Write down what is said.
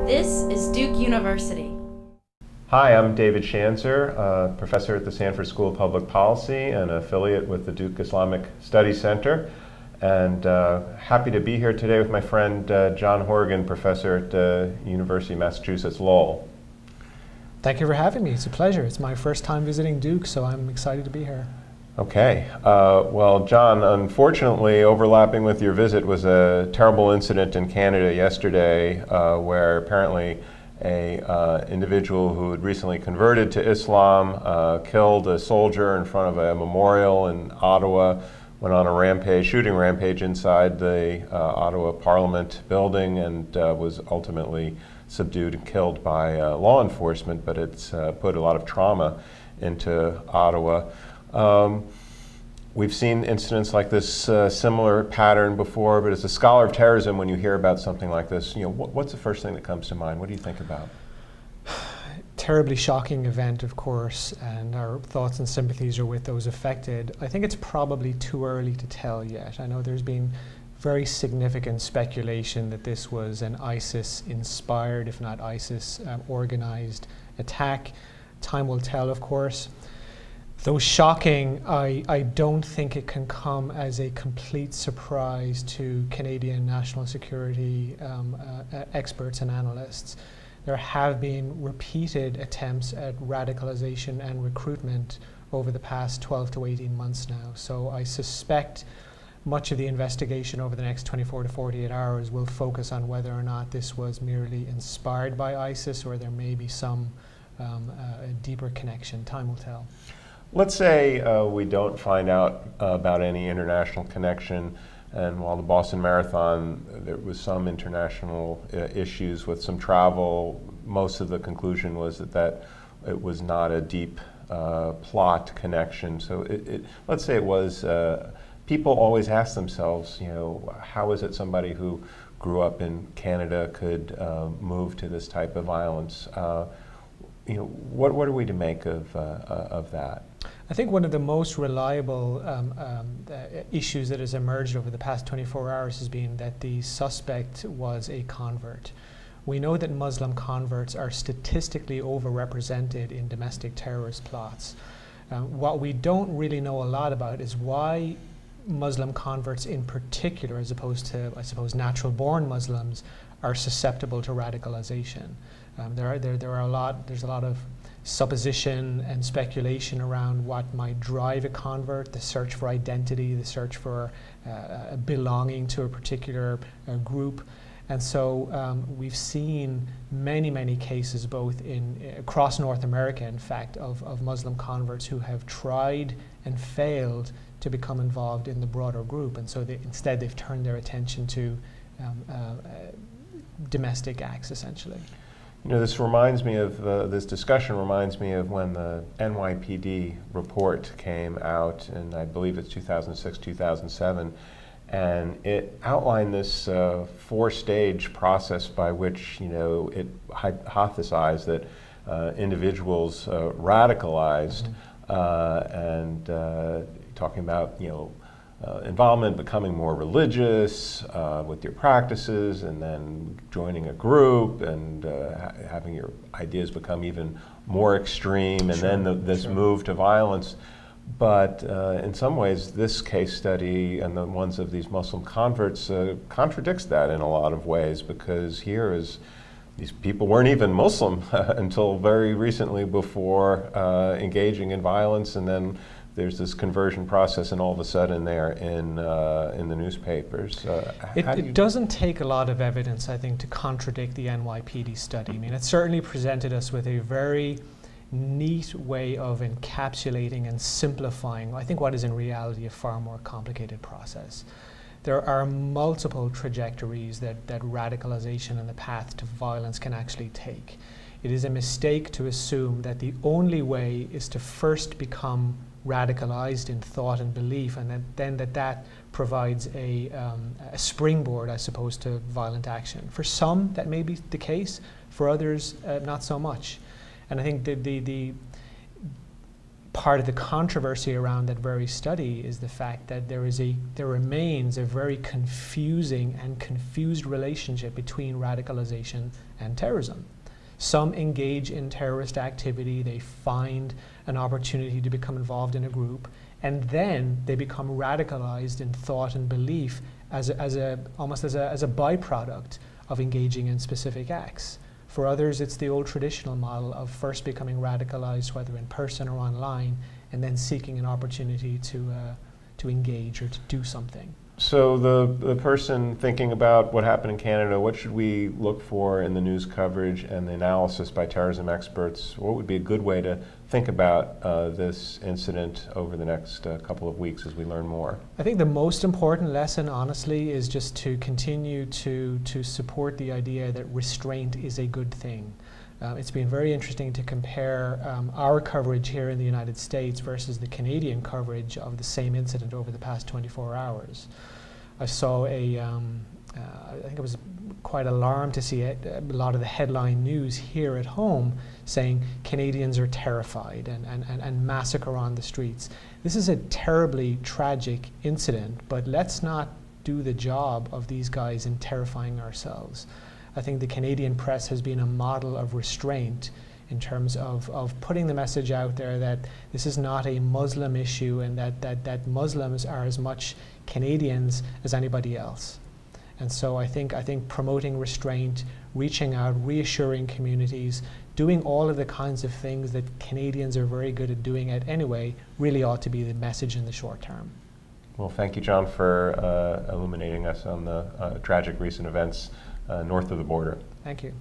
This is Duke University. Hi, I'm David Schanzer, professor at the Sanford School of Public Policy and affiliate with the Duke Islamic Studies Center. And happy to be here today with my friend John Horgan, professor at the University of Massachusetts, Lowell. Thank you for having me. It's a pleasure. It's my first time visiting Duke, so I'm excited to be here. Okay. Well, John, unfortunately, overlapping with your visit was a terrible incident in Canada yesterday where apparently a individual who had recently converted to Islam killed a soldier in front of a memorial in Ottawa, went on a rampage, shooting rampage inside the Ottawa Parliament building, and was ultimately subdued and killed by law enforcement, but it's put a lot of trauma into Ottawa. We've seen incidents like this similar pattern before, but as a scholar of terrorism, when you hear about something like this, what's the first thing that comes to mind? What do you think about? Terribly shocking event, of course, and our thoughts and sympathies are with those affected. I think it's probably too early to tell yet. I know there's been very significant speculation that this was an ISIS-inspired, if not ISIS-organized attack. Time will tell, of course. Though shocking, I don't think it can come as a complete surprise to Canadian national security experts and analysts. There have been repeated attempts at radicalization and recruitment over the past 12 to 18 months now. So I suspect much of the investigation over the next 24 to 48 hours will focus on whether or not this was merely inspired by ISIS or there may be some deeper connection. Time will tell. Let's say we don't find out about any international connection, and while the Boston Marathon, there was some international issues with some travel, most of the conclusion was that it was not a deep plot connection. So let's say it was, people always ask themselves, how is it somebody who grew up in Canada could move to this type of violence? What are we to make of that? I think one of the most reliable issues that has emerged over the past 24 hours has been that the suspect was a convert. We know that Muslim converts are statistically overrepresented in domestic terrorist plots. What we don't really know a lot about is why Muslim converts in particular, as opposed to, I suppose, natural-born Muslims, are susceptible to radicalization. There's a lot of supposition and speculation around what might drive a convert, the search for identity, the search for belonging to a particular group. And so we've seen many cases both across North America, in fact, of Muslim converts who have tried and failed to become involved in the broader group. And so instead they've turned their attention to domestic acts, essentially. This reminds me of, this discussion reminds me of when the NYPD report came out, and I believe it's 2006, 2007, and it outlined this four-stage process by which, it hypothesized that individuals radicalized, and talking about, involvement, becoming more religious with your practices, and then joining a group and having your ideas become even more extreme, and then this move to violence. But in some ways, this case study and the ones of these Muslim converts contradicts that in a lot of ways, because here is these people weren't even Muslim until very recently before engaging in violence, and then there's this conversion process, and all of a sudden they're in the newspapers. It doesn't take a lot of evidence, I think, to contradict the NYPD study. I mean, it certainly presented us with a very neat way of encapsulating and simplifying, I think, what is in reality a far more complicated process. There are multiple trajectories that radicalization and the path to violence can actually take. It is a mistake to assume that the only way is to first become radicalized in thought and belief, and then that provides a springboard, I suppose, to violent action. For some, that may be the case. For others, not so much. And I think the part of the controversy around that very study is the fact that there remains a very confusing and confused relationship between radicalization and terrorism. Some engage in terrorist activity, they find an opportunity to become involved in a group, and then they become radicalized in thought and belief almost as a byproduct of engaging in specific acts. For others, it's the old traditional model of first becoming radicalized, whether in person or online, and then seeking an opportunity to engage or to do something. So the person thinking about what happened in Canada, what should we look for in the news coverage and the analysis by terrorism experts? What would be a good way to think about this incident over the next couple of weeks as we learn more? I think the most important lesson, honestly, is just to continue to support the idea that restraint is a good thing. It's been very interesting to compare our coverage here in the United States versus the Canadian coverage of the same incident over the past 24 hours. I saw I think I was quite alarmed to see a lot of the headline news here at home saying Canadians are terrified and massacre on the streets. This is a terribly tragic incident, but let's not do the job of these guys in terrifying ourselves. I think the Canadian press has been a model of restraint in terms of putting the message out there that this is not a Muslim issue and that Muslims are as much Canadians as anybody else. And so I think promoting restraint, reaching out, reassuring communities, doing all of the kinds of things that Canadians are very good at doing anyway, really ought to be the message in the short term. Well, thank you, John, for illuminating us on the tragic recent events north of the border. Thank you.